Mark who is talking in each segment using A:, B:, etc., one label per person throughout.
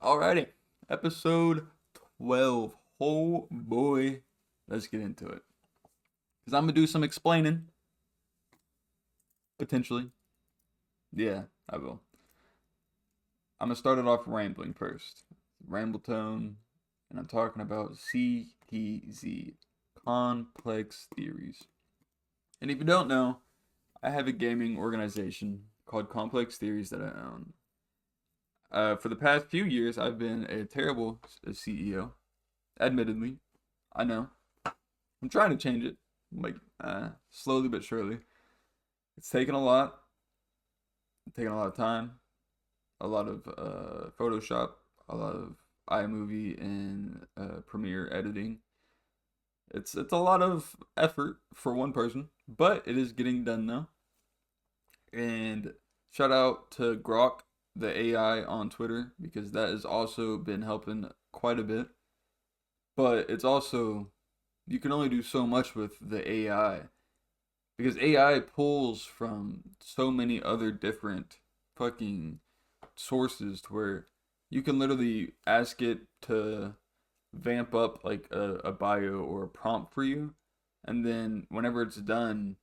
A: Alrighty, episode 12. Oh boy, let's get into it. Because I'm going to do some explaining, potentially. Yeah, I will. I'm going to start it off rambling first. Ramble tone, and I'm talking about CTZ, complex theories. And if you don't know, I have a gaming organization called Complex Theories that I own. For the past few years, I've been a terrible CEO, admittedly. I know. I'm trying to change it, like slowly but surely. It's taken a lot of time, a lot of Photoshop, a lot of iMovie and Premiere editing. It's a lot of effort for one person, but it is getting done now. And shout out to Grok, the AI on Twitter, because that has also been helping quite a bit. But it's also you can only do so much with the AI because AI pulls from so many other different fucking sources to where you can literally ask it to vamp up like a bio or a prompt for you, and then whenever it's done,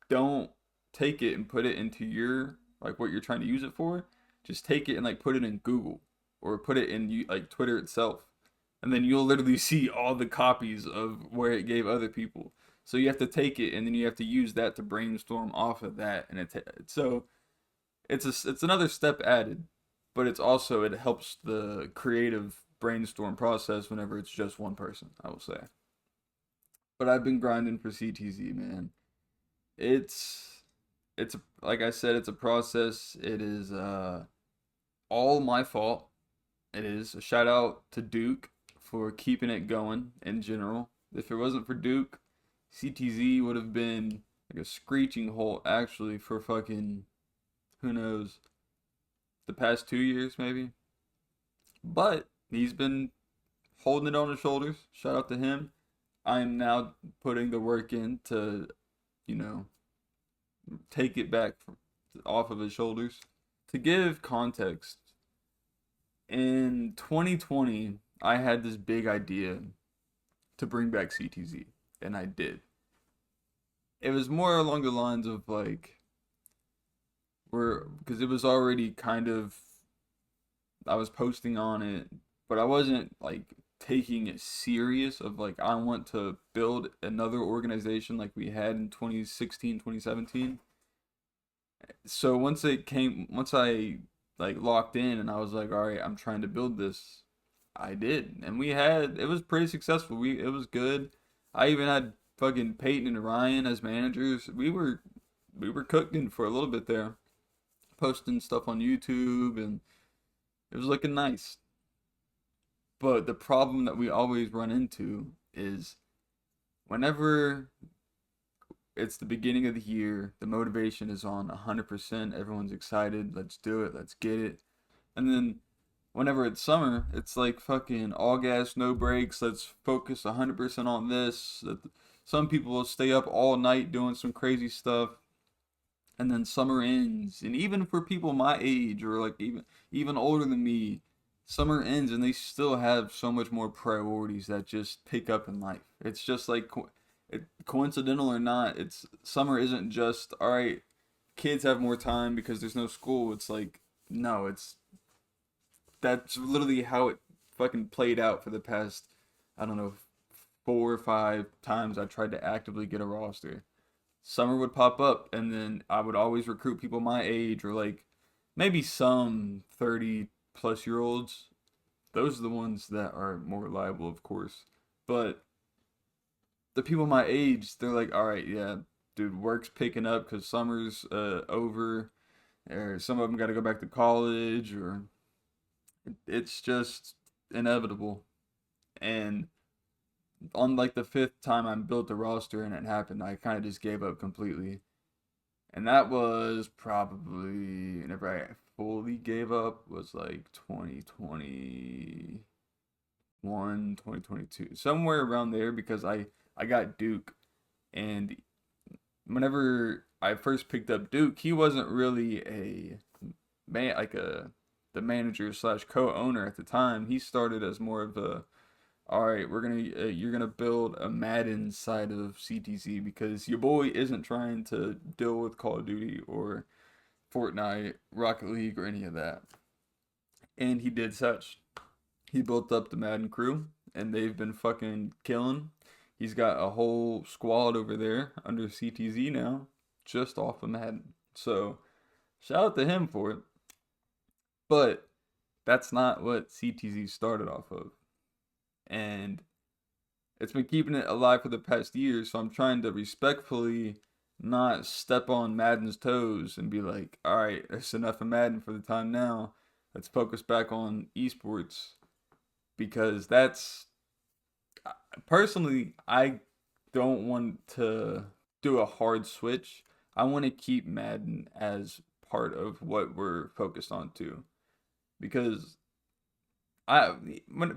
A: don't take it and put it into your like what you're trying to use it for. Just take it and like put it in Google or put it in like Twitter itself, and then you'll literally see all the copies of where it gave other people. So you have to take it and then you have to use that to brainstorm off of that, and so it's another step added, but it's also it helps the creative brainstorm process whenever it's just one person. I will say, but I've been grinding for CTZ, man. It's like I said, it's a process. It is all my fault. It is a shout out to Duke for keeping it going in general. If it wasn't for Duke, CTZ would have been like a screeching halt actually for fucking who knows the past 2 years maybe. But he's been holding it on his shoulders. Shout out to him. I am now putting the work in to, you know, take it back off of his shoulders. To give context, in 2020, I had this big idea to bring back CTZ, and I did. It was more along the lines of like, we're because it was already kind of I was posting on it, but I wasn't like taking it serious of like I want to build another organization like we had in 2016, 2017. So once I like locked in and I was like, all right, I'm trying to build this, I did. And it was pretty successful. It was good. I even had fucking Peyton and Ryan as managers. We were cooking for a little bit there, posting stuff on YouTube and it was looking nice. But the problem that we always run into is whenever it's the beginning of the year, the motivation is on 100%, everyone's excited, let's do it, let's get it. And then whenever it's summer, it's like fucking all gas, no brakes, let's focus 100% on this. Some people will stay up all night doing some crazy stuff. And then summer ends, and even for people my age or like even older than me, summer ends and they still have so much more priorities that just pick up in life. It's just like coincidental or not, it's summer isn't just all right. Kids have more time because there's no school. It's like no, it's that's literally how it fucking played out for the past I don't know 4 or 5 times I tried to actively get a roster. Summer would pop up and then I would always recruit people my age or like maybe some 30 plus year olds. Those are the ones that are more reliable, of course. But the people my age, they're like, all right, yeah, dude, work's picking up because summer's over, or some of them got to go back to college, or it's just inevitable. And on like the fifth time I built the roster and it happened, I kind of just gave up completely. And that was probably whenever I fully gave up was like 2021, 2022, somewhere around there because I got Duke, and whenever I first picked up Duke, he wasn't really a man like a the manager slash co-owner at the time, he started as more of a, all right, you're gonna build a Madden side of CTZ because your boy isn't trying to deal with Call of Duty or Fortnite, Rocket League, or any of that. And he did such. He built up the Madden crew, and they've been fucking killing. He's got a whole squad over there under CTZ now, just off of Madden. So shout out to him for it. But that's not what CTZ started off of. And it's been keeping it alive for the past year, so I'm trying to respectfully not step on Madden's toes and be like, all right, that's enough of Madden for the time now. Let's focus back on esports. Because that's, personally, I don't want to do a hard switch. I want to keep Madden as part of what we're focused on too. Because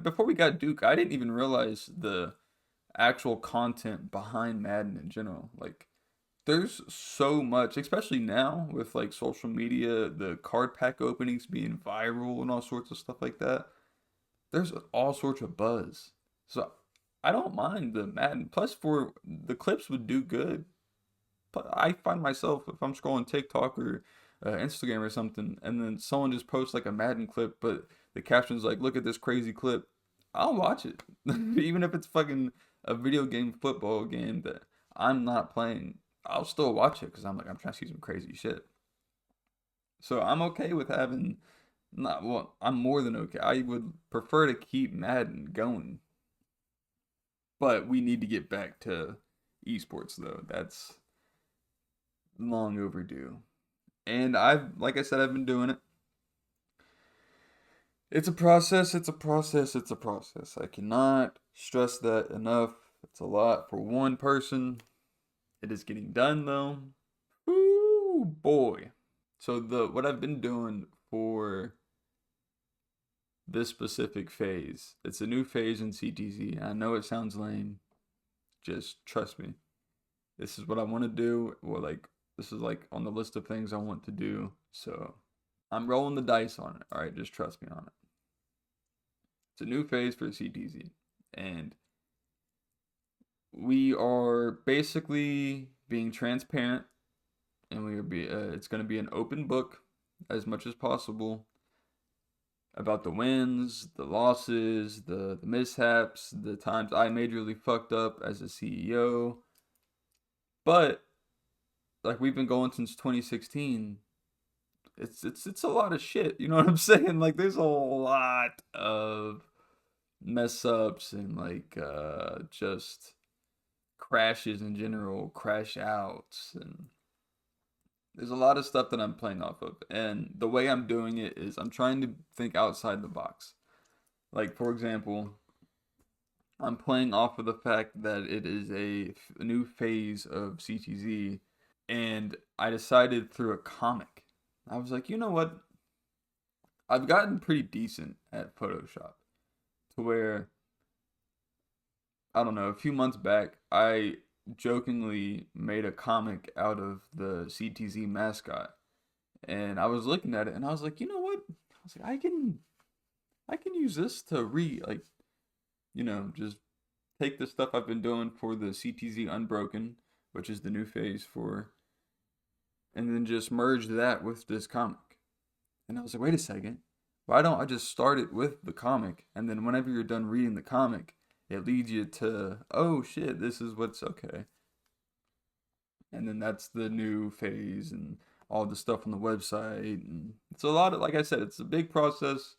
A: before we got Duke, I didn't even realize the actual content behind Madden in general. Like, there's so much, especially now with like social media, the card pack openings being viral and all sorts of stuff like that. There's all sorts of buzz. So I don't mind the Madden. Plus, for the clips would do good. But I find myself, if I'm scrolling TikTok or Instagram or something, and then someone just posts like a Madden clip, but the caption's like, "Look at this crazy clip." I'll watch it, even if it's fucking a video game, football game that I'm not playing. I'll still watch it because I'm like, I'm trying to see some crazy shit. So I'm okay with having, not, well, I'm more than okay. I would prefer to keep Madden going, but we need to get back to esports though. That's long overdue. And like I said, I've been doing it. It's a process, it's a process, it's a process. I cannot stress that enough. It's a lot for one person. It is getting done though. Ooh boy. So what I've been doing for this specific phase, it's a new phase in CTZ. I know it sounds lame. Just trust me. This is what I want to do, or like this is like on the list of things I want to do. So I'm rolling the dice on it. All right, just trust me on it. It's a new phase for CTZ, and we are basically being transparent, and it's going to be an open book as much as possible about the wins, the losses, the mishaps, the times I majorly fucked up as a CEO. But like we've been going since 2016. It's a lot of shit, you know what I'm saying? Like there's a lot of mess ups and like just crashes in general, crash outs, and there's a lot of stuff that I'm playing off of. And the way I'm doing it is I'm trying to think outside the box. Like for example, I'm playing off of the fact that it is a new phase of CTZ, and I decided through a comic. I was like, you know what? I've gotten pretty decent at Photoshop to where, I don't know, a few months back, I jokingly made a comic out of the CTZ mascot. And I was looking at it and I was like, you know what? I was like, I can use this to like, just take the stuff I've been doing for the CTZ Unbroken, which is the new phase for, and then just merge that with this comic. And I was like, wait a second. Why don't I just start it with the comic? And then whenever you're done reading the comic, it leads you to, oh shit, this is what's okay. And then that's the new phase and all the stuff on the website. And it's a lot of, like I said, it's a big process.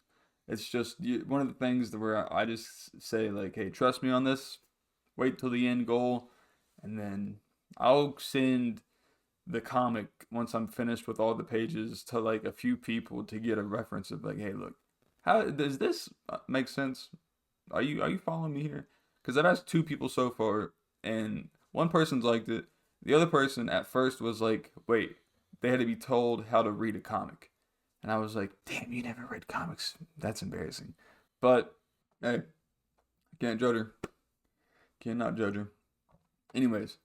A: It's just one of the things where I just say, like, hey, trust me on this. Wait till the end goal. And then I'll send the comic once I'm finished with all the pages to like a few people to get a reference of like, hey, look, how does this make sense? Are you following me here? Because I've asked two people so far, and one person's liked it. The other person at first was like, wait, they had to be told how to read a comic, and I was like, damn, you never read comics. That's embarrassing. But hey, I can't judge her. Cannot judge her. Anyways,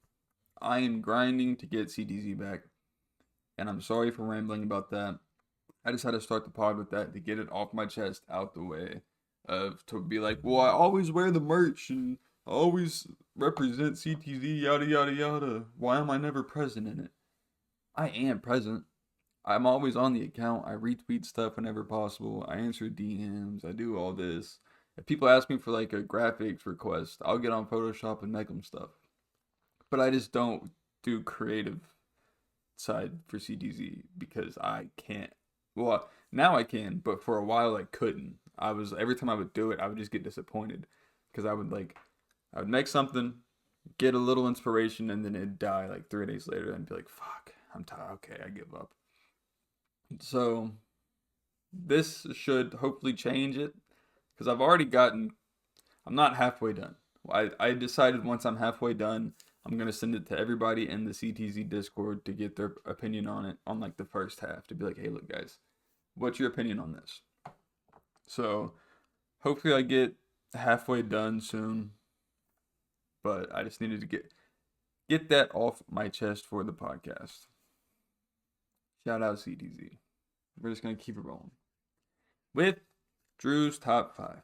A: I am grinding to get CTZ back, and I'm sorry for rambling about that. I just had to start the pod with that to get it off my chest, out the way, to be like, well, I always wear the merch and I always represent CTZ, yada yada yada. Why am I never present in it? I am present. I'm always on the account. I retweet stuff whenever possible. I answer DMs. I do all this. If people ask me for like a graphics request, I'll get on Photoshop and make them stuff. But I just don't do creative side for CTZ because I can't. Well, now I can, but for a while I couldn't. I was every time I would do it, I would just get disappointed because I would make something, get a little inspiration, and then it'd die like 3 days later, and be like, "Fuck, I'm tired. Okay, I give up." So this should hopefully change it because I've already gotten. I'm not halfway done. I decided once I'm halfway done, I'm gonna send it to everybody in the CTZ Discord to get their opinion on it on like the first half to be like, hey, look, guys, what's your opinion on this? So hopefully I get halfway done soon, but I just needed to get that off my chest for the podcast. Shout out CTZ. We're just gonna keep it rolling with Drew's top 5,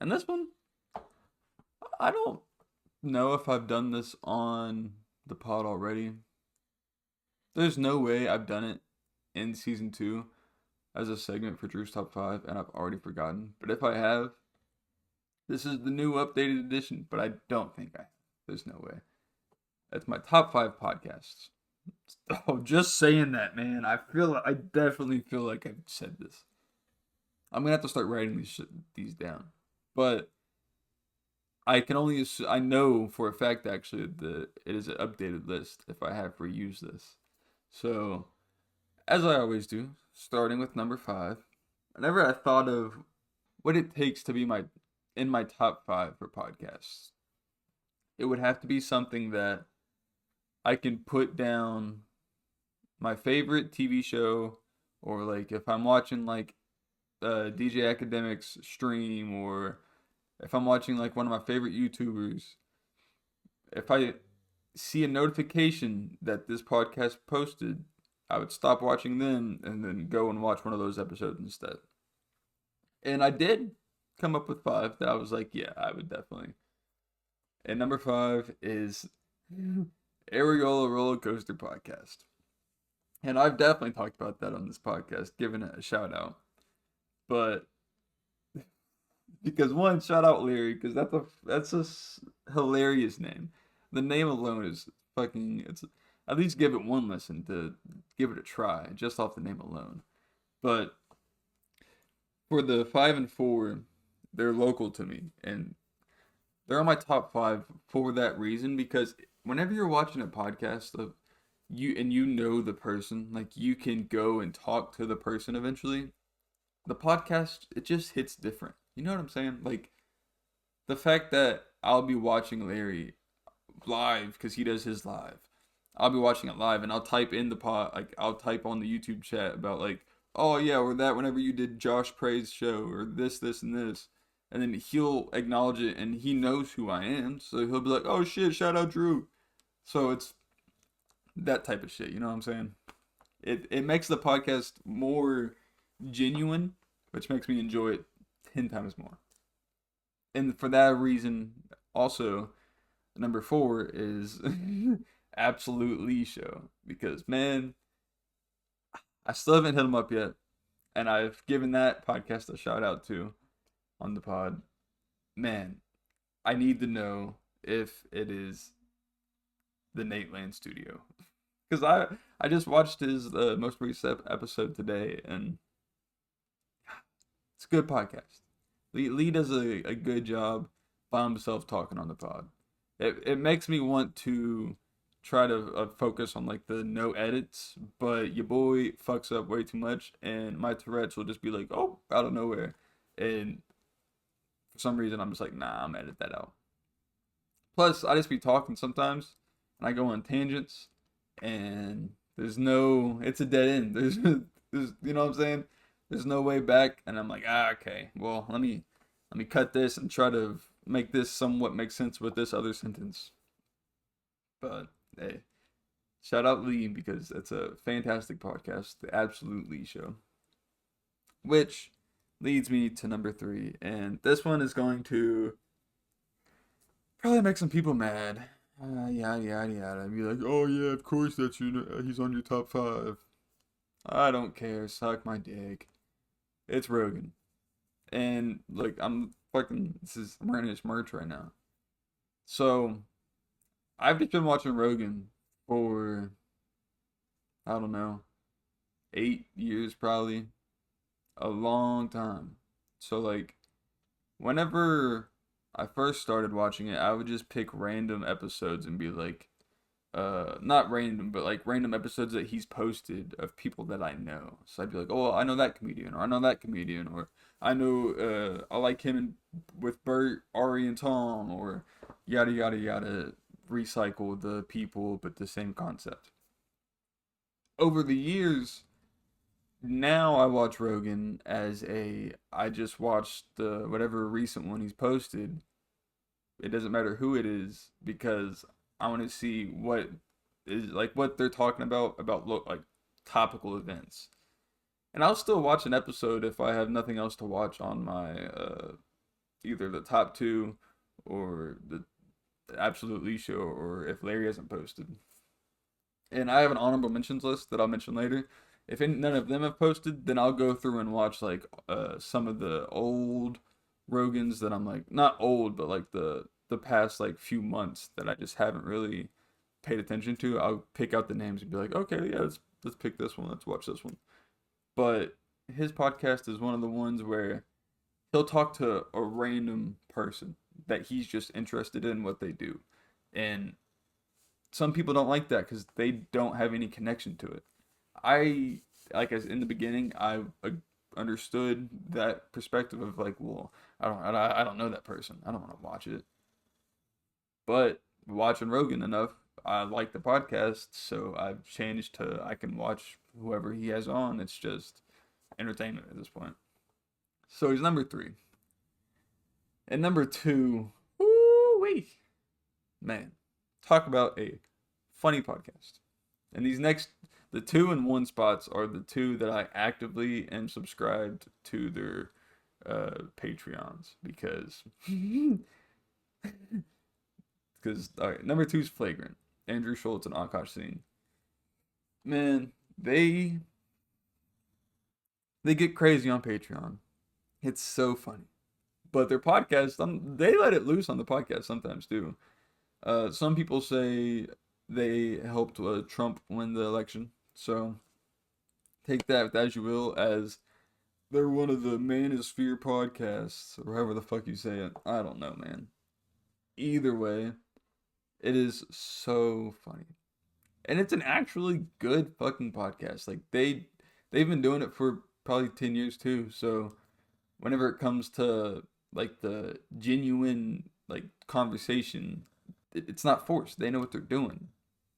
A: and this one I don't know if I've done this on the pod already. There's no way I've done it in season 2 as a segment for Drew's top 5, and I've already forgotten. But if I have, this is the new updated edition, but I don't think I have. There's no way. That's my top 5 podcasts. Oh, just saying that, man. I definitely feel like I've said this. I'm gonna have to start writing these down. But I can only assume, I know for a fact actually that it is an updated list if I have reused this. So, as I always do, starting with number 5. Whenever I thought of what it takes to be in my top 5 for podcasts, it would have to be something that I can put down my favorite TV show, or like if I'm watching like DJ Academic's stream, or if I'm watching like one of my favorite YouTubers, if I see a notification that this podcast posted, I would stop watching them and then go and watch one of those episodes instead. And I did come up with 5 that I was like, yeah, I would definitely. And number 5 is Areola Roller Coaster Podcast. And I've definitely talked about that on this podcast, giving it a shout out. But because one, shout out Larry, because that's a hilarious name. The name alone is fucking. It's at least give it one listen to give it a try just off the name alone. But for the 5 and 4, they're local to me, and they're on my top 5 for that reason. Because whenever you're watching a podcast of you know the person, like you can go and talk to the person eventually. The podcast, it just hits different. You know what I'm saying? Like the fact that I'll be watching Larry live because he does his live. I'll be watching it live and I'll type in the pod, like I'll type on the YouTube chat about like, oh yeah, or that whenever you did Josh Pray's show or this, and this. And then he'll acknowledge it and he knows who I am. So he'll be like, oh shit, shout out Drew. So it's that type of shit, you know what I'm saying? It makes the podcast more genuine, which makes me enjoy it 10 times more. And for that reason, also, number 4 is Absolute Lee Show. Because, man, I still haven't hit him up yet. And I've given that podcast a shout out to on the pod. Man, I need to know if it is the Nate Land Studio. Because I just watched his most recent episode today, and it's a good podcast. Lee does a good job by himself talking on the pod. It makes me want to try to focus on like the no edits, but your boy fucks up way too much, and my Tourette's will just be like, oh, out of nowhere. And for some reason, I'm just like, nah, I'm gonna edit that out. Plus, I just be talking sometimes, and I go on tangents, and it's a dead end. There's you know what I'm saying? There's no way back, and I'm like, okay, well, let me cut this and try to make this somewhat make sense with this other sentence. But hey, shout out Lee because it's a fantastic podcast, the Absolute Lee Show. which leads me to number three. And this one is going to probably make some people mad. Yada yada yada. Be like, oh yeah, of course he's on your top five. I don't care. Suck my dick. It's Rogan. And like I'm wearing his merch right now. So I've just been watching Rogan for I don't know, 8 years probably. A long time. So like whenever I first started watching it, I would just pick random episodes and be like, not random, but like random episodes that he's posted of people that I know. So I'd be like, oh, I know that comedian, or I know that comedian, or I know, I like him with Bert, Ari, and Tom, or yada yada yada. Recycle the people, but the same concept. Over the years, now I watch Rogan as I just watched the whatever recent one he's posted. It doesn't matter who it is because I want to see what is like what they're talking about look like topical events. And I'll still watch an episode if I have nothing else to watch on my either the top two or the Absolutely Show or if Larry hasn't posted. And I have an honorable mentions list that I'll mention later. If none of them have posted, then I'll go through and watch like some of the old Rogans that I'm like not old, but like the past like few months that I just haven't really paid attention to. I'll pick out the names and be like, okay, yeah, let's pick this one, let's watch this one. But his podcast is one of the ones where he'll talk to a random person that he's just interested in what they do, and some people don't like that because they don't have any connection to it. I like as in the beginning, I understood that perspective of like, well, I don't know that person. I don't want to watch it. But watching Rogan enough, I like the podcast, so I've changed to I can watch whoever he has on. It's just entertainment at this point. So he's number three. And number two, woo wee, man, talk about a funny podcast. And these next, the two and one spots are the two that I actively am subscribed to their Patreons because all right, number two is Flagrant, Andrew Schulz and 𝙎𝘖𝘾𝙄𝘼𝘾. Man, they get crazy on Patreon. It's so funny, but their podcast, they let it loose on the podcast sometimes too. Some people say they helped Trump win the election. So take that as you will, as they're one of the manosphere podcasts, or however the fuck you say it. I don't know, man. Either way, it is so funny. And it's an actually good fucking podcast. Like they've been doing it for probably 10 years too. So whenever it comes to like the genuine like conversation, it's not forced. They know what they're doing.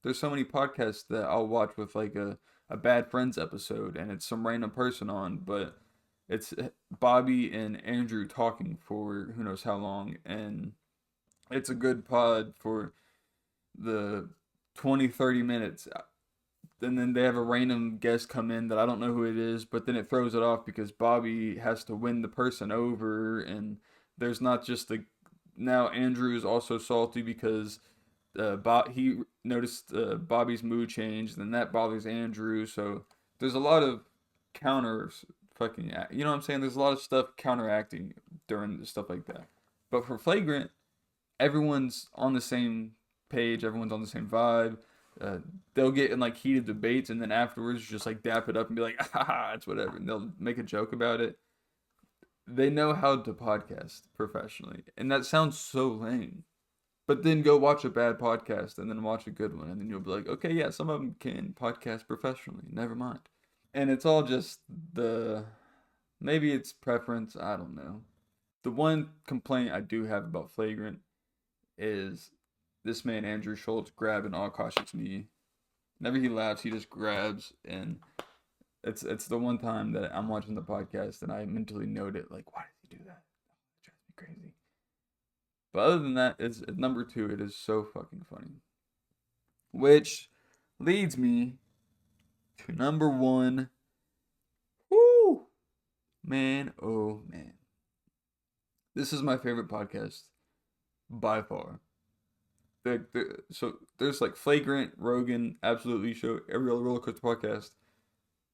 A: There's so many podcasts that I'll watch with like a Bad Friends episode and it's some random person on, but it's Bobby and Andrew talking for who knows how long, and it's a good pod for the 20-30 minutes. And then they have a random guest come in that I don't know who it is, but then it throws it off because Bobby has to win the person over, and there's not just the now Andrew is also salty because he noticed Bobby's mood change, then that bothers Andrew. So there's a lot of counters, fucking, you know what I'm saying? There's a lot of stuff counteracting during stuff like that. But for Flagrant, everyone's on the same page, everyone's on the same vibe. They'll get in like heated debates and then afterwards just like dap it up and be like, ah, it's whatever. And they'll make a joke about it. They know how to podcast professionally. And that sounds so lame. But then go watch a bad podcast and then watch a good one. And then you'll be like, okay, yeah, some of them can podcast professionally. Never mind. And it's all just maybe it's preference. I don't know. The one complaint I do have about Flagrant is this man, Andrew Schulz, grabbing 𝙎𝘾𝘖𝘾𝙄𝘼𝘾. Whenever he laughs, he just grabs. And it's the one time that I'm watching the podcast and I mentally note it. Like, why did he do that? It drives me crazy. But other than that, it's at number two. It is so fucking funny. Which leads me to number one. Woo! Man, oh man. This is my favorite podcast by far. So there's like Flagrant, Rogan, Absolutely Show, every other roller coaster podcast.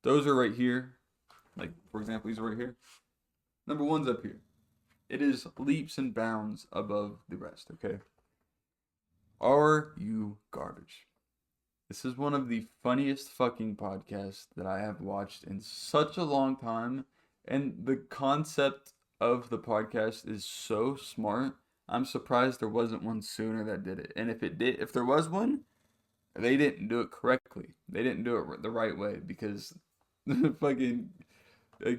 A: Those are right here. Like, for example, these are right here. Number one's up here. It is leaps and bounds above the rest, okay? Are you garbage? This is one of the funniest fucking podcasts that I have watched in such a long time. And the concept of the podcast is so smart. I'm surprised there wasn't one sooner that did it. And if there was one, they didn't do it correctly. They didn't do it the right way because fucking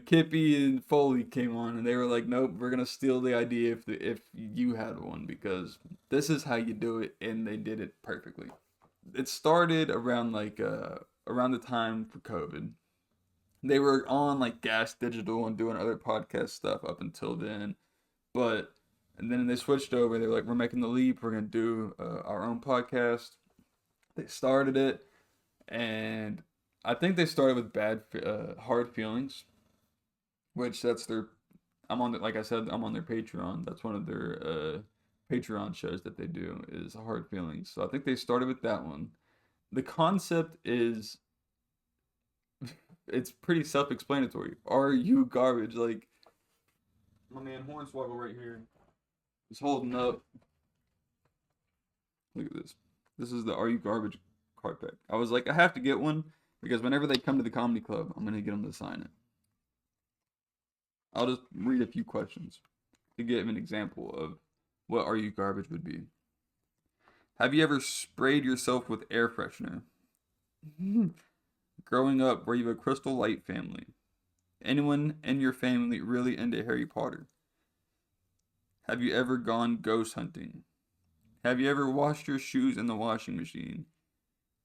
A: Kippy and Foley came on and they were like, "Nope, we're gonna steal the idea if you had one because this is how you do it," and they did it perfectly. It started around around the time for COVID. They were on like Gas Digital and doing other podcast stuff up until then, but and then they switched over. They were like, "We're making the leap. We're gonna do our own podcast." They started it, and I think they started with hard feelings, which that's their. Like I said, I'm on their Patreon. That's one of their Patreon shows that they do is hard feelings. So I think they started with that one. The concept is it's pretty self-explanatory. Are you garbage? Like my man Hornswoggle right here is holding up. Look at this. This is the Are You Garbage card pack. I was like, I have to get one because whenever they come to the comedy club, I'm gonna get them to sign it. I'll just read a few questions to give an example of what Are You Garbage would be. Have you ever sprayed yourself with air freshener? Growing up, were you a Crystal Light family? Anyone in your family really into Harry Potter? Have you ever gone ghost hunting? Have you ever washed your shoes in the washing machine?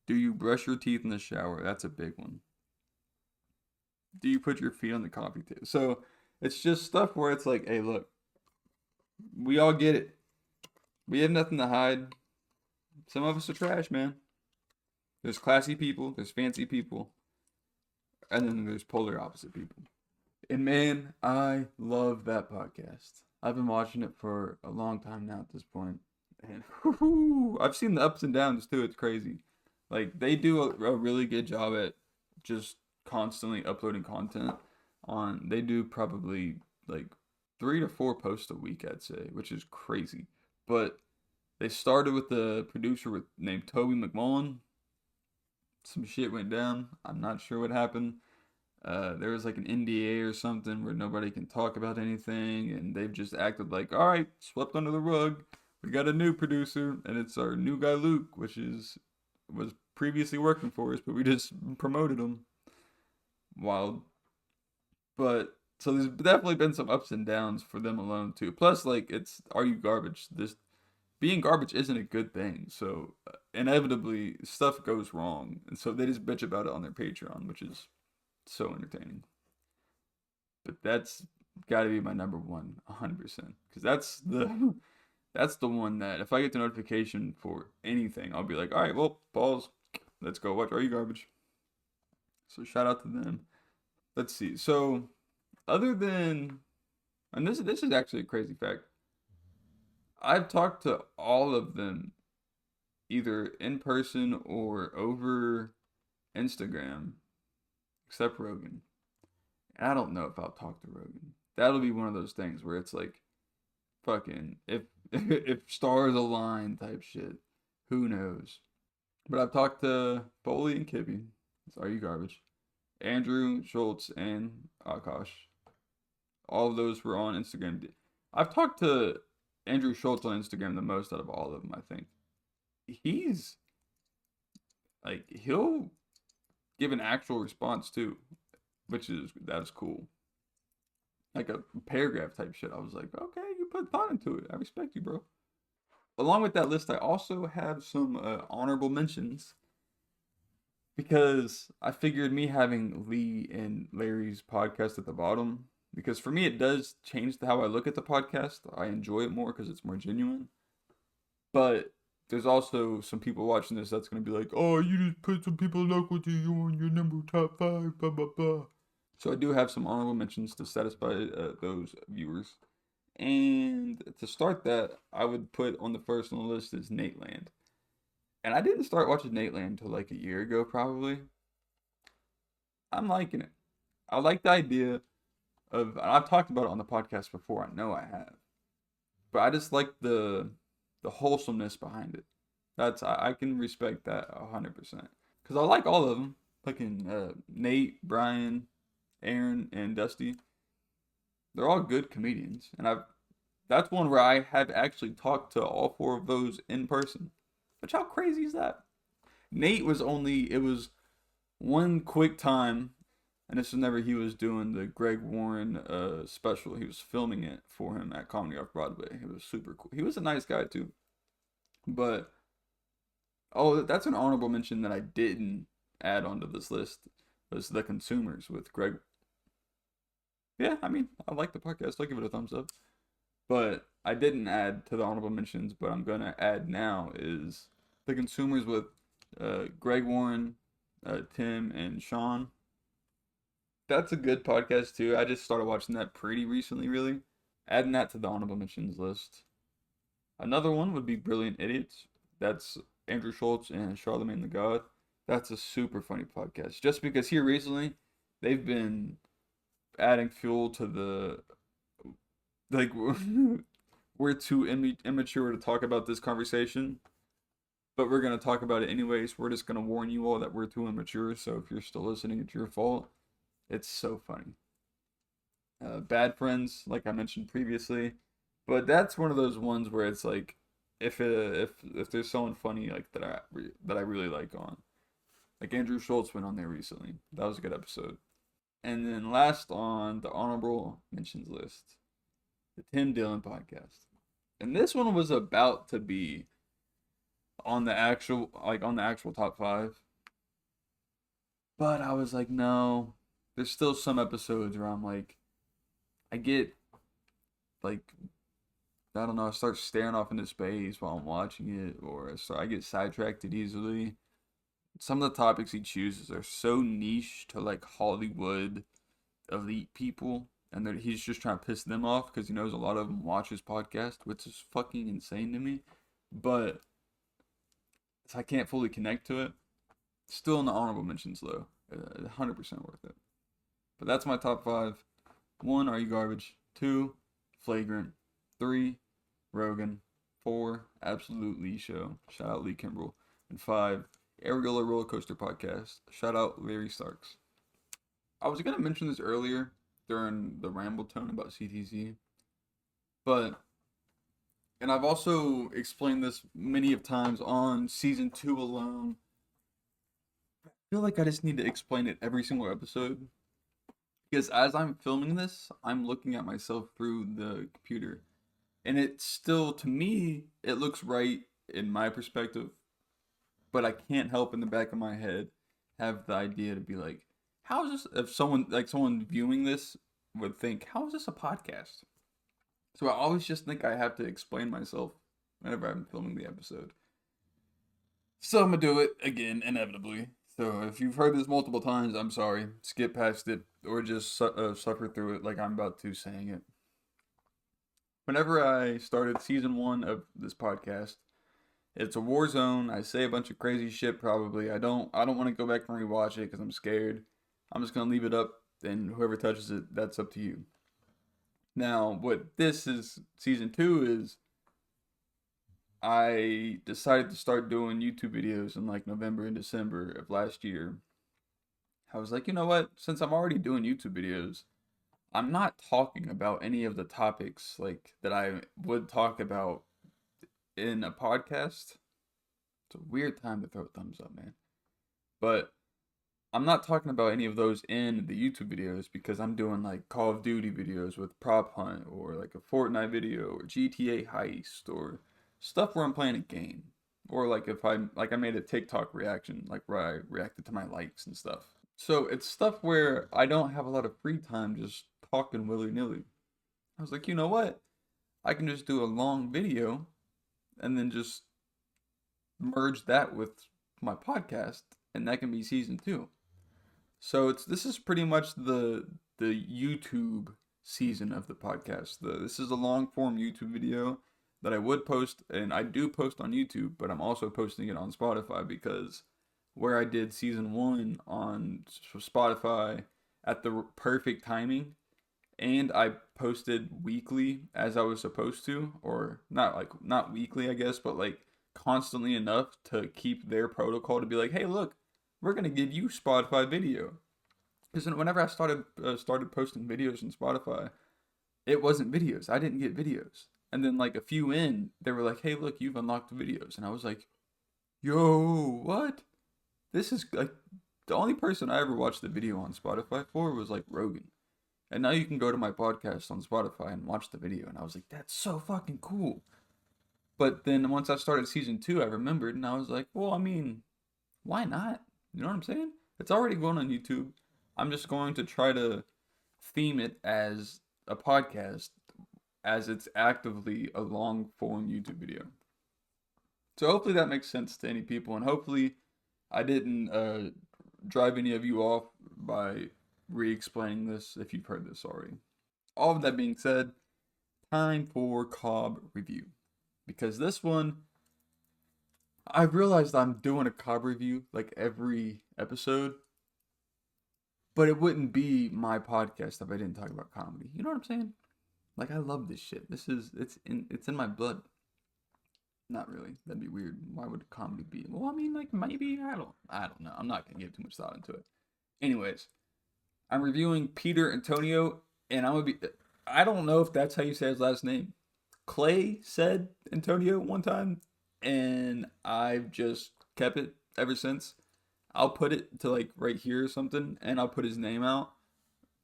A: Do you brush your teeth in the shower? That's a big one. Do you put your feet on the coffee table? So it's just stuff where it's like, hey, look, we all get it. We have nothing to hide. Some of us are trash, man. There's classy people, there's fancy people, and then there's polar opposite people. And man, I love that podcast. I've been watching it for a long time now at this point. And I've seen the ups and downs too. It's crazy. Like they do a really good job at just constantly uploading content on. They do probably like 3 to 4 posts a week, I'd say, which is crazy. But they started with the producer named Toby McMullen. Some shit went down. I'm not sure what happened. There was like an NDA or something where nobody can talk about anything, and they've just acted like, all right, swept under the rug. We got a new producer, and it's our new guy Luke, was previously working for us, but we just promoted him. Wild, but so there's definitely been some ups and downs for them alone too. Plus, like it's Are You Garbage? This being garbage isn't a good thing, so inevitably stuff goes wrong, and so they just bitch about it on their Patreon, which is so entertaining. But that's got to be my number one, 100%, because that's the one that if I get the notification for anything, I'll be like, all right, well, pause, let's go watch Are You Garbage. So shout out to them. Let's see. So other than, and this is actually a crazy fact. I've talked to all of them either in person or over Instagram, except Rogan. And I don't know if I'll talk to Rogan. That'll be one of those things where it's like, fucking, if if stars align type shit. Who knows? But I've talked to Foley and Kippy. Are You Garbage? Andrew Schultz and Akash. All of those were on Instagram. I've talked to Andrew Schultz on Instagram the most out of all of them, I think. He's like he'll give an actual response too, that's cool. Like a paragraph type shit. I was like, okay, you put thought into it. I respect you, bro. Along with that list, I also have some honorable mentions because I figured me having Lee and Larry's podcast at the bottom, because for me it does change how I look at the podcast. I enjoy it more because it's more genuine. But there's also some people watching this that's gonna be like, oh, you just put some people local to you on your number top 5, blah blah blah. So I do have some honorable mentions to satisfy those viewers. And to start that, I would put on the first on the list is Nateland. And I didn't start watching Nateland until like a year ago, probably. I'm liking it. I like the idea of. I've talked about it on the podcast before. I know I have, but I just like the wholesomeness behind it. I can respect that 100%. Because I like all of them. Fucking Nate, Brian, Aaron, and Dusty. They're all good comedians, and I've that's one where I have actually talked to all four of those in person. Which how crazy is that? Nate was only it was one quick time, and this was whenever he was doing the Greg Warren special. He was filming it for him at Comedy Off Broadway. It was super cool. He was a nice guy too. But oh, that's an honorable mention that I didn't add onto this list was The Consumers with Greg. Yeah, I mean, I like the podcast. I'll give it a thumbs up. But I didn't add to the honorable mentions, but I'm gonna add now is The Consumers with Greg Warren, Tim, and Sean. That's a good podcast too. I just started watching that pretty recently, really. Adding that to the honorable mentions list. Another one would be Brilliant Idiots. That's Andrew Schultz and Charlemagne the God. That's a super funny podcast. Just because here recently, they've been adding fuel to the like we're too immature to talk about this conversation, but we're gonna talk about it anyways. We're just gonna warn you all that we're too immature. So if you're still listening, it's your fault. It's so funny. Bad Friends, like I mentioned previously, but that's one of those ones where it's like if there's someone funny like that I really like on, like Andrew Schultz went on there recently. That was a good episode. And then last on the honorable mentions list, the Tim Dillon podcast. And this one was about to be on the actual top 5. But I was like, no. There's still some episodes where I'm like I get like I don't know, I start staring off into space while I'm watching it, or I get sidetracked easily. Some of the topics he chooses are so niche to like Hollywood elite people, and he's just trying to piss them off because he knows a lot of them watch his podcast, which is fucking insane to me. But I can't fully connect to it. Still in the honorable mentions though, 100% worth it. But that's my top 5. 1, Are You Garbage? 2, Flagrant. 3, Rogan. 4, Absolute Lee Show. Shout out Lee Kimbrell. And 5, Aerial Roller Coaster Podcast. Shout out Larry Starks. I was gonna mention this earlier during the ramble tone about CTC, but and I've also explained this many of times on season 2 alone. I feel like I just need to explain it every single episode because as I'm filming this, I'm looking at myself through the computer, and it still, to me, it looks right in my perspective, but I can't help in the back of my head have the idea to be like, how is this? If someone viewing this would think, how is this a podcast? So I always just think I have to explain myself whenever I'm filming the episode. So I'm gonna do it again, inevitably. So if you've heard this multiple times, I'm sorry. Skip past it or just suffer through it like I'm about to saying it. Whenever I started season 1 of this podcast, it's a war zone. I say a bunch of crazy shit probably. I don't want to go back and rewatch it because I'm scared. I'm just gonna leave it up, and whoever touches it, that's up to you. Now, what this is season 2 is I decided to start doing YouTube videos in like November and December of last year. I was like, you know what? Since I'm already doing YouTube videos, I'm not talking about any of the topics like that I would talk about in a podcast. It's a weird time to throw a thumbs up, man. But I'm not talking about any of those in the YouTube videos because I'm doing like Call of Duty videos with Prop Hunt or like a Fortnite video or GTA Heist or stuff where I'm playing a game. Or like if I made a TikTok reaction, like where I reacted to my likes and stuff. So it's stuff where I don't have a lot of free time just talking willy-nilly. I was like, you know what? I can just do a long video and then just merge that with my podcast, and that can be season 2. So this is pretty much the YouTube season of the podcast. This is a long form YouTube video that I would post, and I do post on YouTube, but I'm also posting it on Spotify because where I did season one on Spotify at the perfect timing, and I posted weekly as I was supposed to, or not weekly, I guess, but like constantly enough to keep their protocol to be like, hey, look, we're gonna give you Spotify video. Because whenever I started posting videos on Spotify, it wasn't videos. I didn't get videos. And then like a few in, they were like, hey, look, you've unlocked the videos, and I was like, yo, what? This is like the only person I ever watched the video on Spotify for was like Rogan. And now you can go to my podcast on Spotify and watch the video. And I was like, that's so fucking cool. But then once I started season two, I remembered and I was like, well, I mean, why not? You know what I'm saying? It's already going on YouTube. I'm just going to try to theme it as a podcast as it's actively a long form YouTube video. So hopefully that makes sense to any people. And hopefully I didn't drive any of you off by re-explaining this if you've heard this already. All of that being said, time for Cobb review. Because this one, I realized I'm doing a Cobb review like every episode, but it wouldn't be my podcast if I didn't talk about comedy. You know what I'm saying? Like I love this shit. It's in my blood. Not really. That'd be weird. Why would comedy be? Well, I mean, like maybe I don't know. I'm not gonna give too much thought into it. Anyways, I'm reviewing Peter Antonio, and I'm gonna be. I don't know if that's how you say his last name. Clay said Antonio one time, and I've just kept it ever since. I'll put it to like right here or something, and I'll put his name out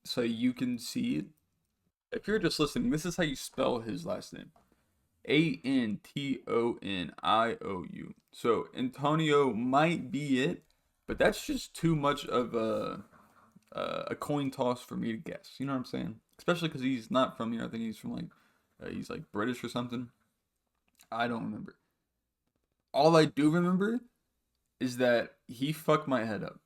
A: so you can see it. If you're just listening, this is how you spell his last name: Antonio. So Antonio might be it, but that's just too much of a coin toss for me to guess. You know what I'm saying? Especially because he's not from here. I think he's from like he's like British or something. I don't remember. All I do remember is that he fucked my head up.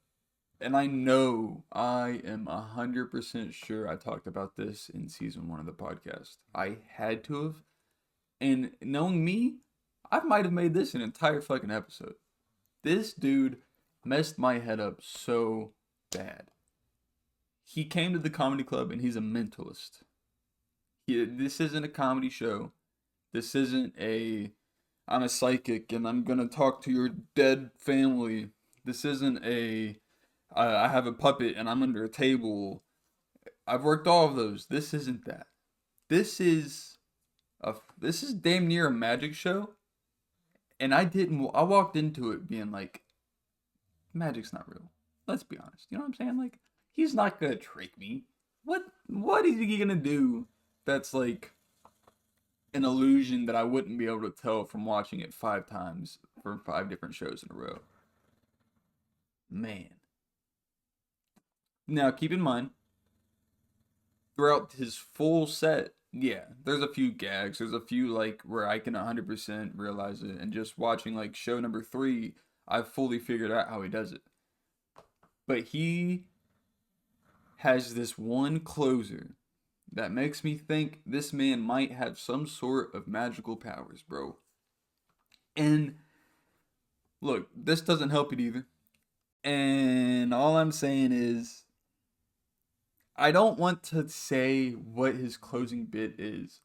A: And I know I am 100% sure I talked about this in season one of the podcast. I had to have. And knowing me, I might have made this an entire fucking episode. This dude messed my head up so bad. He came to the comedy club and he's a mentalist. This isn't a comedy show. This isn't I'm a psychic and I'm gonna talk to your dead family. This isn't I have a puppet and I'm under a table. I've worked all of those. This isn't that. This is this is damn near a magic show. And I walked into it being like, magic's not real. Let's be honest. You know what I'm saying? Like, he's not gonna trick me. What is he gonna do that's like an illusion that I wouldn't be able to tell from watching it 5 times for 5 different shows in a row? Man. Now keep in mind, throughout his full set, yeah, there's a few gags. There's a few like where I can 100% realize it, and just watching like show number 3, I've fully figured out how he does it. But he has this one closer that makes me think this man might have some sort of magical powers, bro. And look, this doesn't help it either. And all I'm saying is, I don't want to say what his closing bit is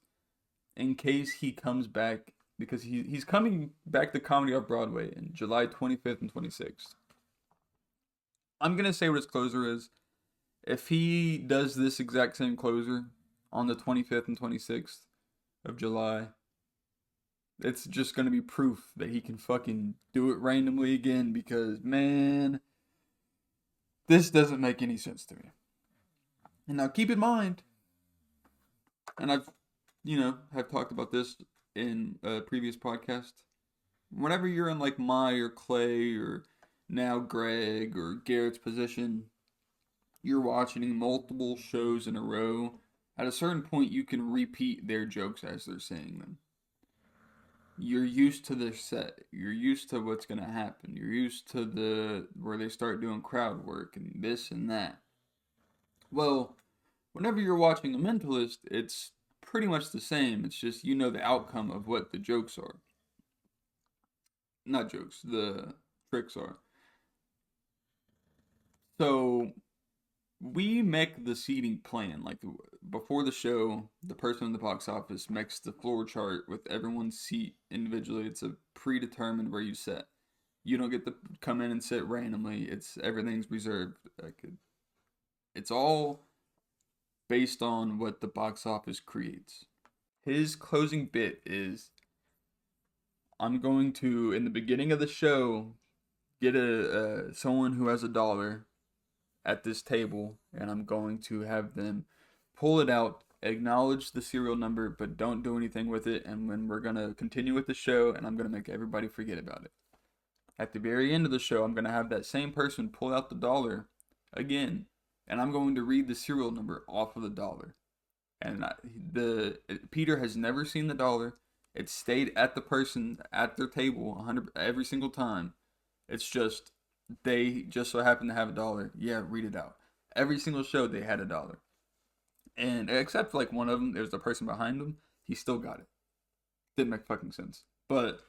A: in case he comes back, because he's coming back to comedy off Broadway in July 25th and 26th. I'm going to say what his closer is. If he does this exact same closer on the 25th and 26th of July, it's just going to be proof that he can fucking do it randomly again, because, man, this doesn't make any sense to me. And now keep in mind, and have talked about this in a previous podcast, whenever you're in like my or Clay or now Greg or Garrett's position, you're watching multiple shows in a row. At a certain point, you can repeat their jokes as they're saying them. you're used to their set. You're used to what's gonna happen. You're used to the where they start doing crowd work and this and that. Well, whenever you're watching a mentalist, it's pretty much the same. It's just you know the outcome of what the jokes are. Not jokes, the tricks are. So we make the seating plan. Like before the show, the person in the box office makes the floor chart with everyone's seat individually. It's a predetermined where you sit. You don't get to come in and sit randomly. It's everything's reserved. Like it's all based on what the box office creates. His closing bit is I'm going to in the beginning of the show get a someone who has $1 at this table, and I'm going to have them pull it out, acknowledge the serial number, but don't do anything with it. And when we're gonna continue with the show, and I'm gonna make everybody forget about it. At the very end of the show, I'm gonna have that same person pull out the dollar again, and I'm going to read the serial number off of the dollar. And Peter has never seen the dollar. It stayed at the person at their table 100 every single time. It's just they just so happen to have $1. Yeah, read it out. Every single show they had $1, and except like one of them, there's the person behind him. He still got it. Didn't make fucking sense. But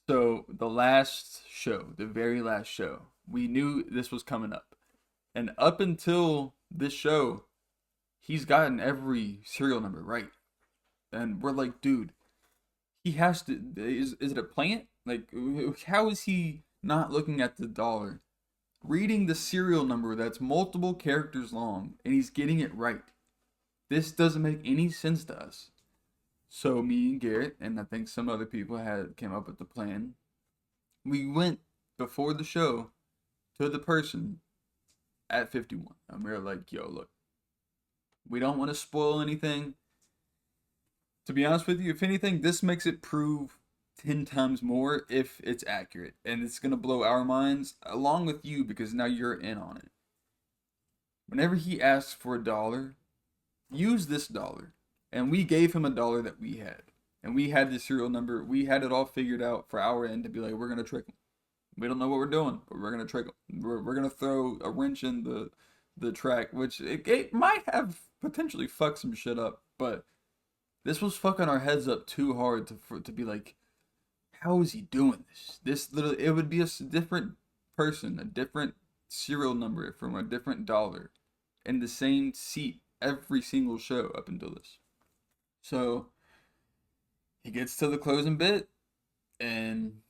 A: so the last show, the very last show, we knew this was coming up, and up until this show, he's gotten every serial number right, and we're like, dude, he has to. Is it a plant? Like, how is he not looking at the dollar? Reading the serial number that's multiple characters long, and he's getting it right. This doesn't make any sense to us. So me and Garrett, and I think some other people had came up with the plan. We went before the show to the person at 51, and we were like, "Yo, look, we don't want to spoil anything. To be honest with you, if anything, this makes it prove 10 times more if it's accurate. And it's going to blow our minds along with you because now you're in on it. Whenever he asks for $1, use this dollar." And we gave him $1 that we had. And we had the serial number. We had it all figured out for our end to be like, we're going to trick him. We don't know what we're doing, but we're going to trick him. We're going to throw a wrench in the track, which it might have potentially fucked some shit up. But this was fucking our heads up too hard to be like, how is he doing this? This literally, it would be a different person, a different serial number from a different dollar in the same seat every single show up until this. So he gets to the closing bit, and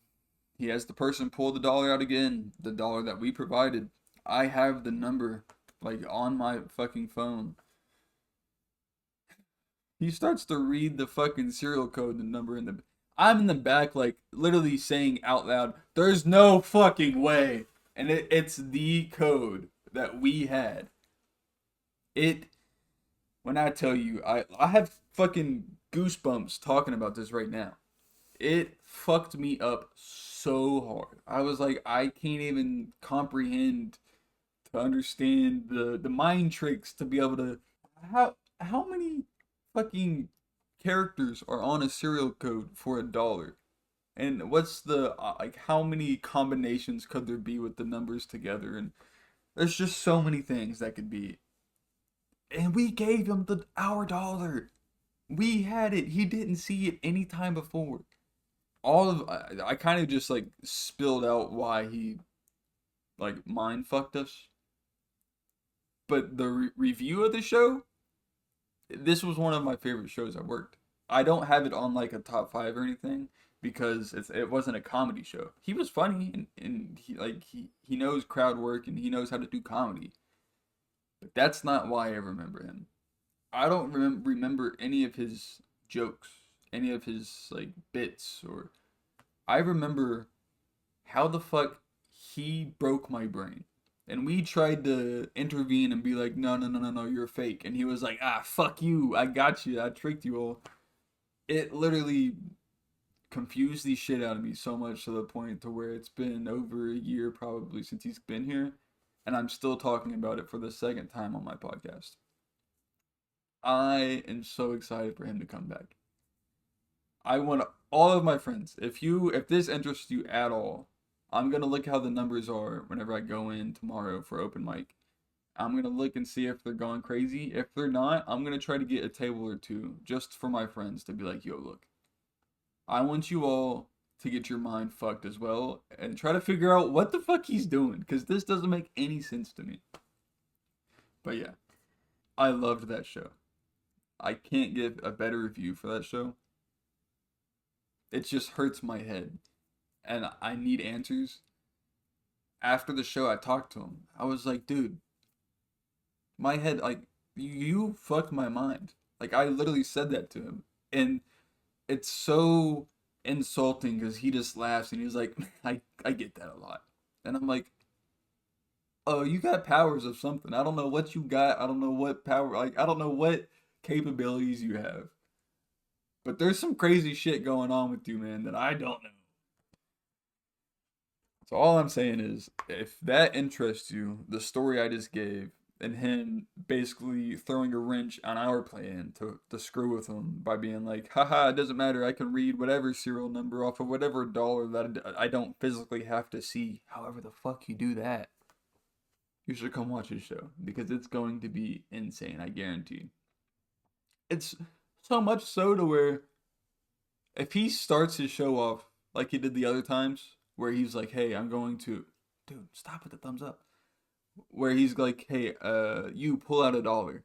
A: he has the person pull the dollar out again, the dollar that we provided. I have the number like on my fucking phone. He starts to read the fucking serial code, the number in the. I'm in the back, like literally saying out loud, "There's no fucking way," and it's the code that we had. It. When I tell you, I have fucking goosebumps talking about this right now. It fucked me up so hard. I was like, I can't even comprehend to understand the mind tricks to be able to. How many fucking characters are on a serial code for $1? And what's the like how many combinations could there be with the numbers together? And there's just so many things that could be. And we gave him our dollar. We had it. He didn't see it any time before. I kind of just like spilled out why he like mind fucked us. But the review of the show, this was one of my favorite shows I worked. I don't have it on like a top 5 or anything because it wasn't a comedy show. He was funny and he knows crowd work and he knows how to do comedy. But that's not why I remember him. I don't remember any of his jokes, any of his like bits, or I remember how the fuck he broke my brain. And we tried to intervene and be like, no, no, no, no, no, you're fake. And he was like, ah, fuck you, I got you, I tricked you all. It literally confused the shit out of me so much to the point to where it's been over a year probably since he's been here. And I'm still talking about it for the second time on my podcast. I am so excited for him to come back. I want all of my friends, if this interests you at all, I'm gonna look how the numbers are whenever I go in tomorrow for open mic. I'm gonna look and see if they're going crazy. If they're not, I'm gonna try to get a table or two just for my friends to be like, yo, look, I want you all to get your mind fucked as well and try to figure out what the fuck he's doing because this doesn't make any sense to me. But yeah, I loved that show. I can't give a better review for that show. It just hurts my head and I need answers. After the show, I talked to him. I was like, dude, my head, like, you fucked my mind. Like, I literally said that to him. And it's so insulting because he just laughs and he's like, I get that a lot. And I'm like, oh, you got powers of something. I don't know what you got. I don't know what power, like, I don't know what capabilities you have. But there's some crazy shit going on with you, man, that I don't know. So all I'm saying is, if that interests you, the story I just gave, and him basically throwing a wrench on our plan to screw with him by being like, haha, it doesn't matter, I can read whatever serial number off of whatever dollar that I don't physically have to see. However the fuck you do that, you should come watch his show because it's going to be insane, I guarantee. It's so much so to where if he starts his show off like he did the other times, where he's like, "Hey, I'm going to, dude, stop with the thumbs up." Where he's like, "Hey, you pull out $1."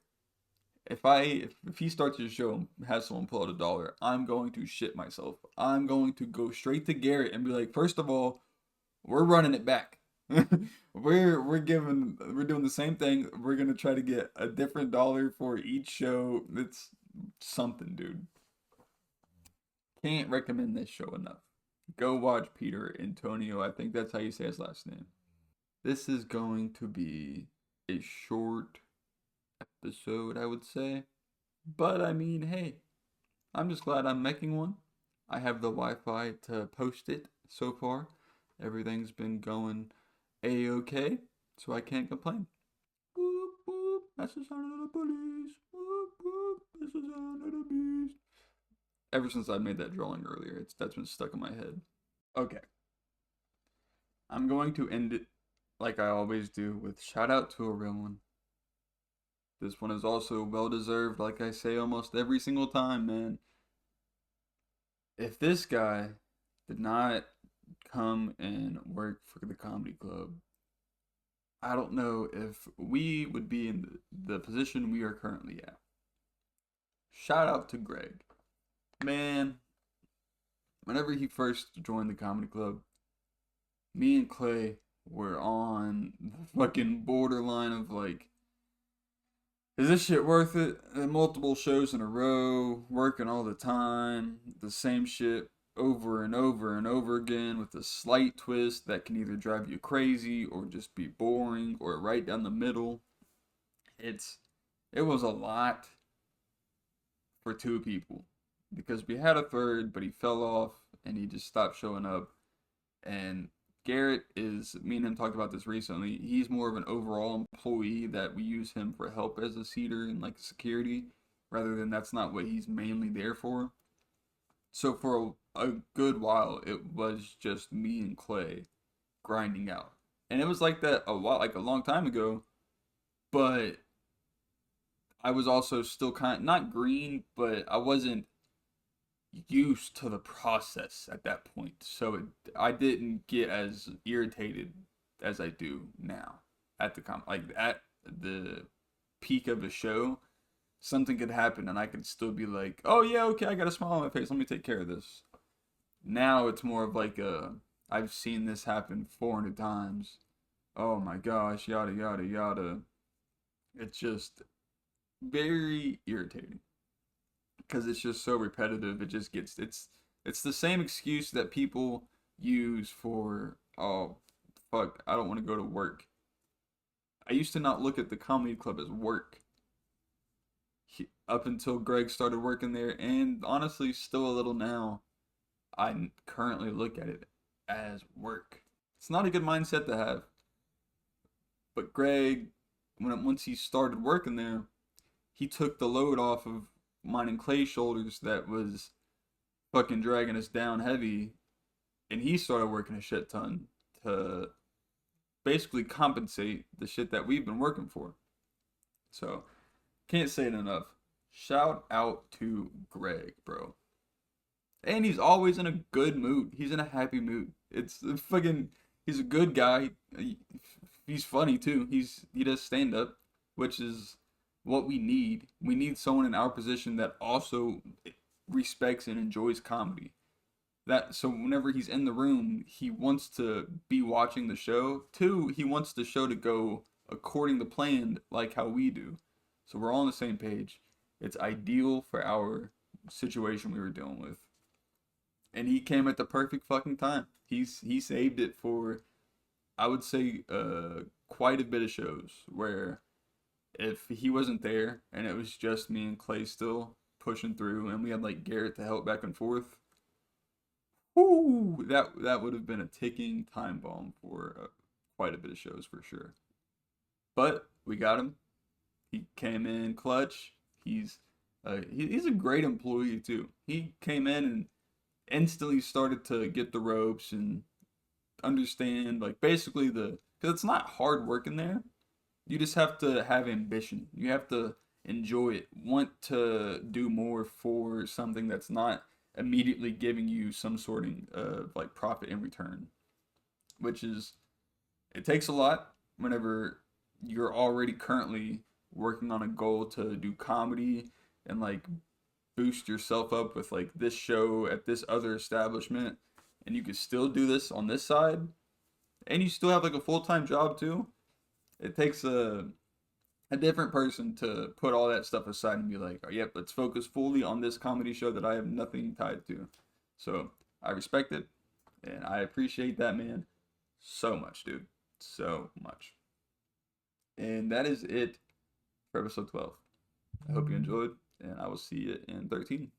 A: If he starts his show and has someone pull out $1, I'm going to shit myself. I'm going to go straight to Garrett and be like, first of all, we're running it back. We're doing the same thing. We're gonna try to get a different dollar for each show. It's something, dude. Can't recommend this show enough. Go watch Peter Antonio. I think that's how you say his last name. This is going to be a short episode, I would say. But I mean, hey, I'm just glad I'm making one. I have the Wi Fi to post it so far. Everything's been going a okay, so I can't complain. Whoop, whoop, that's the sound of the police. Whoop, whoop, that's the sound of the beast. Ever since I made that drawing earlier, that's been stuck in my head. Okay, I'm going to end it like I always do with shout out to a real one. This one is also well deserved, like I say almost every single time, man. If this guy did not come and work for the comedy club, I don't know if we would be in the position we are currently at. Shout out to Greg. Man, whenever he first joined the comedy club, me and Clay were on the fucking borderline of like, is this shit worth it? And multiple shows in a row, working all the time, the same shit over and over and over again with a slight twist that can either drive you crazy or just be boring or right down the middle. It's it was a lot for two people because we had a third, but he fell off and he just stopped showing up. And Garrett is, me and him talked about this recently. He's more of an overall employee that we use him for help as a seater and like security, rather than that's not what he's mainly there for. So for a good while, it was just me and Clay grinding out, and it was like that a while, like a long time ago. But I was also still kind of not green, but I wasn't used to the process at that point. So I didn't get as irritated as I do now at like at the peak of the show. Something could happen and I could still be like, "Oh yeah, okay, I got a smile on my face. Let me take care of this." Now it's more of like a I've seen this happen 400 times. Oh my gosh, yada yada yada. It's just very irritating because it's just so repetitive. It just gets it's the same excuse that people use for, oh fuck, I don't want to go to work. I used to not look at the comedy club as work up until Greg started working there, and honestly still a little now. I currently look at it as work. It's not a good mindset to have, but Greg, once he started working there, he took the load off of mine and Clay's shoulders that was fucking dragging us down heavy, and he started working a shit ton to basically compensate the shit that we've been working for. So can't say it enough. Shout out to Greg, bro. And he's always in a good mood. He's in a happy mood. It's fucking. He's a good guy. He's funny too. He does stand up, which is what we need. We need someone in our position that also respects and enjoys comedy. That so whenever he's in the room, he wants to be watching the show. Two, he wants the show to go according to plan, like how we do. So we're all on the same page. It's ideal for our situation we were dealing with. And he came at the perfect fucking time. He saved it for, I would say, quite a bit of shows where if he wasn't there and it was just me and Clay still pushing through, and we had like Garrett to help back and forth, whoo, that would have been a ticking time bomb for quite a bit of shows for sure. But we got him. He came in clutch. He's a great employee too. He came in and instantly started to get the ropes and understand like basically because it's not hard work in there. You just have to have ambition. You have to enjoy it, want to do more for something that's not immediately giving you some sort of like profit in return, which is it takes a lot whenever you're already currently working on a goal to do comedy and like boost yourself up with like this show at this other establishment, and you can still do this on this side and you still have like a full-time job too. It takes a different person to put all that stuff aside and be like, oh, yep, let's focus fully on this comedy show that I have nothing tied to. So I respect it and I appreciate that man so much, dude. So much. And that is it for episode 12. I hope you enjoyed, and I will see you in 13.